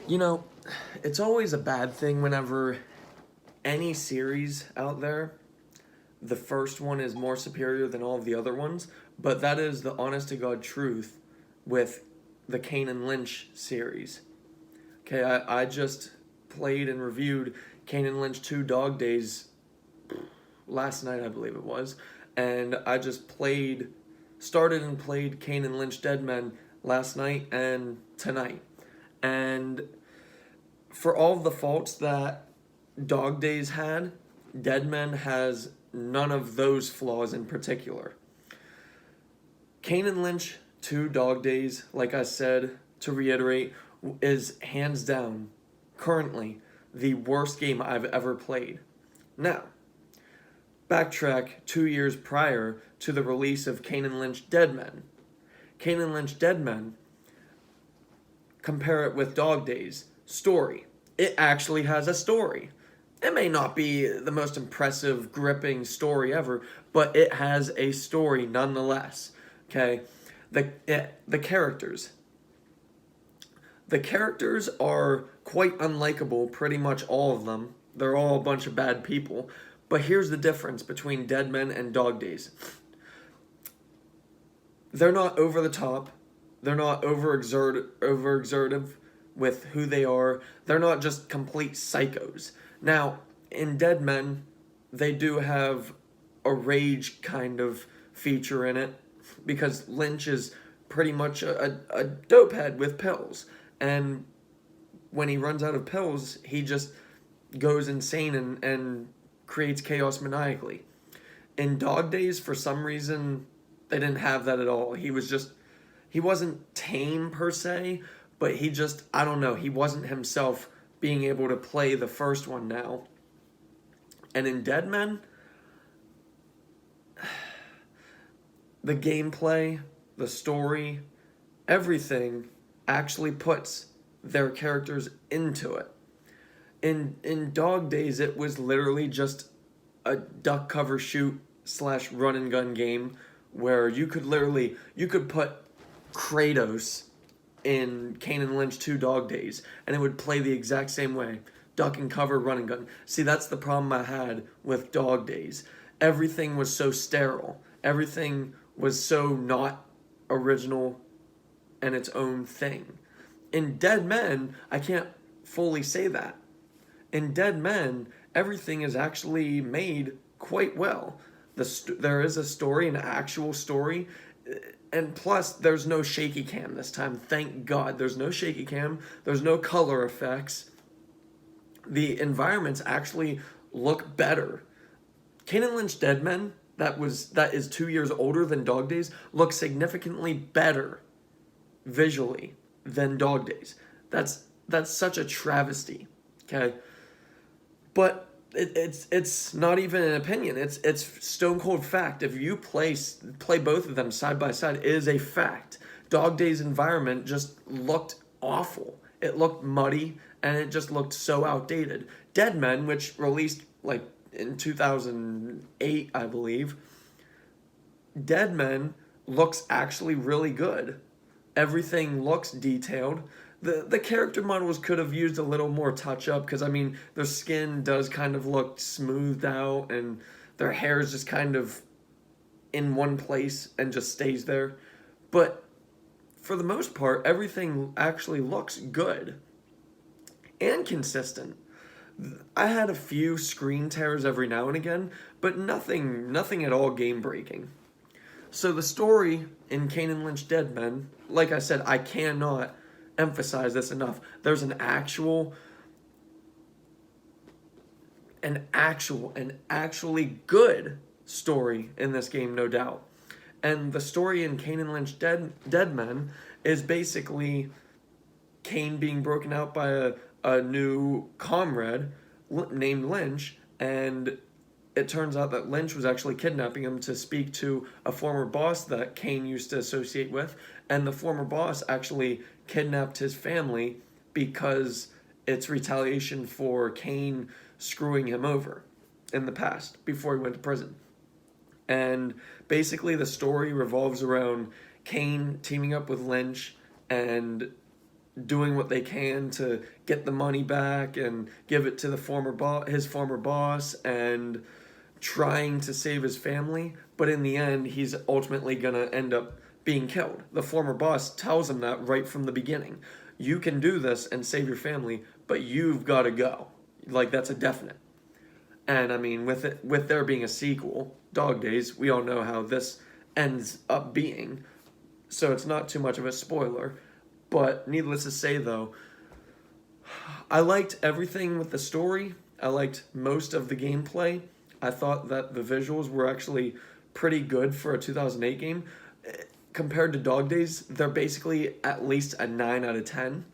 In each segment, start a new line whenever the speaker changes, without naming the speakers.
You know, it's always a bad thing whenever any series out there, the first one is more superior than all of the other ones, but that is the honest to God truth with the Kane Lynch series. Okay, I just played and reviewed Kane Lynch 2 Dog Days last night, I believe it was, and I just started and played Kane Lynch Dead Men last night and tonight. And for all of the faults that Dog Days had, Dead Men has none of those flaws in particular. Kane Lynch 2 Dog Days, like I said, to reiterate, is hands down, currently, the worst game I've ever played. Now, backtrack 2 years prior to the release of Kane Lynch Dead Men. Kane Lynch Dead Men, compare it with Dog Days. Story. It actually has a story. It may not be the most impressive, gripping story ever, but it has a story nonetheless. Okay? The characters. The characters are quite unlikable, pretty much all of them. They're all a bunch of bad people. But here's the difference between Dead Men and Dog Days. They're not over the top. They're not overexertive with who they are. They're not just complete psychos. Now, in Dead Men, they do have a rage kind of feature in it because Lynch is pretty much a dope head with pills. And when he runs out of pills, he just goes insane and creates chaos maniacally. In Dog Days, for some reason, they didn't have that at all. He wasn't tame per se, but I don't know, he wasn't himself being able to play the first one now. And in Dead Men, the gameplay, the story, everything actually puts their characters into it. In Dog Days, it was literally just a duck cover shoot / run and gun game where you could put Kratos in Kane Lynch 2 Dog Days and it would play the exact same way. Duck and cover, run and gun. See, that's the problem I had with Dog Days. Everything was so sterile. Everything was so not original and its own thing. In Dead Men, I can't fully say that. In Dead Men, everything is actually made quite well. There is a story, an actual story, and plus there's no shaky cam this time. Thank God there's no shaky cam. There's no color effects. The environments actually look better. Kane Lynch Dead Men, that is 2 years older than Dog Days, looks significantly better visually than Dog Days. That's such a travesty. Okay, but it's not even an opinion. It's stone cold fact. If you play both of them side by side, it is a fact. Dog Days environment just looked awful. It looked muddy and it just looked so outdated. Dead Men, which released like in 2008, I believe. Dead Men looks actually really good. Everything looks detailed. The character models could have used a little more touch up because I mean their skin does kind of look smoothed out and their hair is just kind of in one place and just stays there. But for the most part, everything actually looks good and consistent. I had a few screen tears every now and again, but nothing at all game breaking. So the story in Kane Lynch Dead Men, like I said, I cannot emphasize this enough. There's an actually good story in this game, no doubt. And the story in Kane Lynch Dead Men is basically Kane being broken out by a new comrade named Lynch, and it turns out that Lynch was actually kidnapping him to speak to a former boss that Kane used to associate with, and the former boss actually kidnapped his family because it's retaliation for Kane screwing him over in the past before he went to prison. And basically the story revolves around Kane teaming up with Lynch and doing what they can to get the money back and give it to the his former boss, and trying to save his family, but in the end he's ultimately going to end up being killed. The former boss tells him that right from the beginning. You can do this and save your family, but you've got to go. Like, that's a definite. And I mean, with there being a sequel, Dog Days, we all know how this ends up being, so it's not too much of a spoiler. But needless to say, though, I liked everything with the story. I liked most of the gameplay. I thought that the visuals were actually pretty good for a 2008 game. Compared to Dog Days, they're basically at least a 9 out of 10.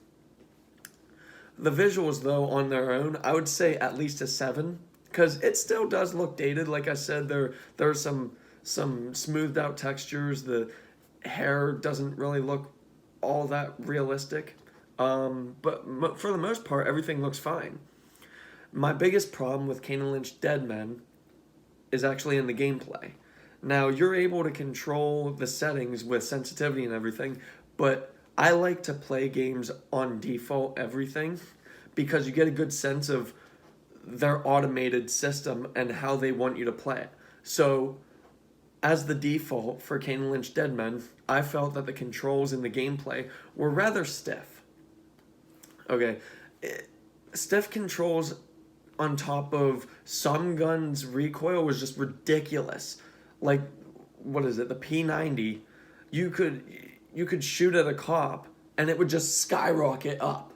The visuals, though, on their own, I would say at least a 7. Because it still does look dated. Like I said, there are some smoothed out textures. The hair doesn't really look all that realistic. But for the most part, everything looks fine. My biggest problem with Kane Lynch Dead Men is actually in the gameplay. Now, you're able to control the settings with sensitivity and everything, but I like to play games on default everything because you get a good sense of their automated system and how they want you to play it. So, as the default for Kane Lynch Dead Men, I felt that the controls in the gameplay were rather stiff. Okay, stiff controls on top of some guns' recoil was just ridiculous. Like, what is it, the P90, you could shoot at a cop and it would just skyrocket up.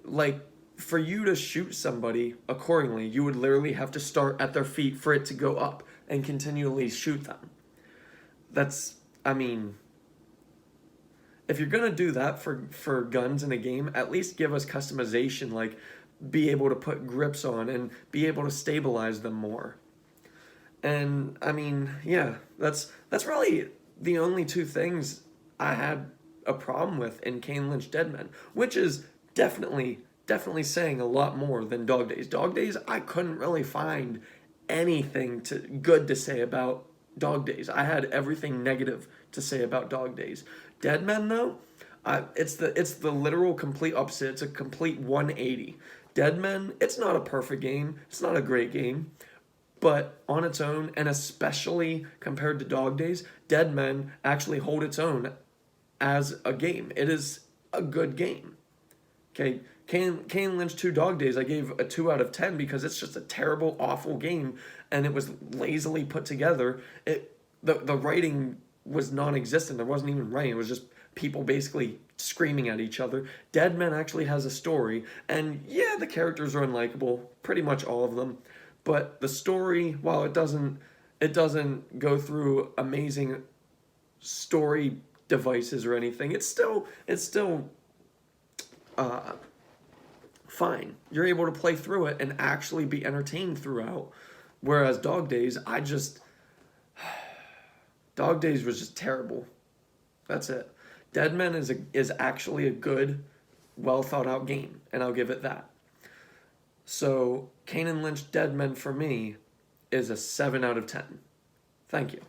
Like, for you to shoot somebody accordingly, you would literally have to start at their feet for it to go up and continually shoot them. I mean, if you're gonna do that for guns in a game, at least give us customization, like be able to put grips on and be able to stabilize them more. And I mean, yeah, that's really the only two things I had a problem with in Kane Lynch Dead Men, which is definitely saying a lot more than Dog Days. Dog Days, I couldn't really find anything good to say about Dog Days. I had everything negative to say about Dog Days. Dead Men, though, it's the literal complete opposite. It's a complete 180. Dead Men, it's not a perfect game. It's not a great game. But on its own, and especially compared to Dog Days, Dead Men actually hold its own as a game. It is a good game. Okay, Kane Lynch 2 Dog Days, I gave a 2 out of 10 because it's just a terrible, awful game, and it was lazily put together. The writing was non-existent. There wasn't even writing. It was just people basically screaming at each other. Dead Men actually has a story, and yeah, the characters are unlikable, pretty much all of them. But the story, while it doesn't go through amazing story devices or anything, it's still fine. You're able to play through it and actually be entertained throughout. Whereas Dog Days, Dog Days was just terrible. That's it. Dead Men is actually a good, well thought out game, and I'll give it that. So, Kane Lynch Dead Men for me is a 7 out of 10. Thank you.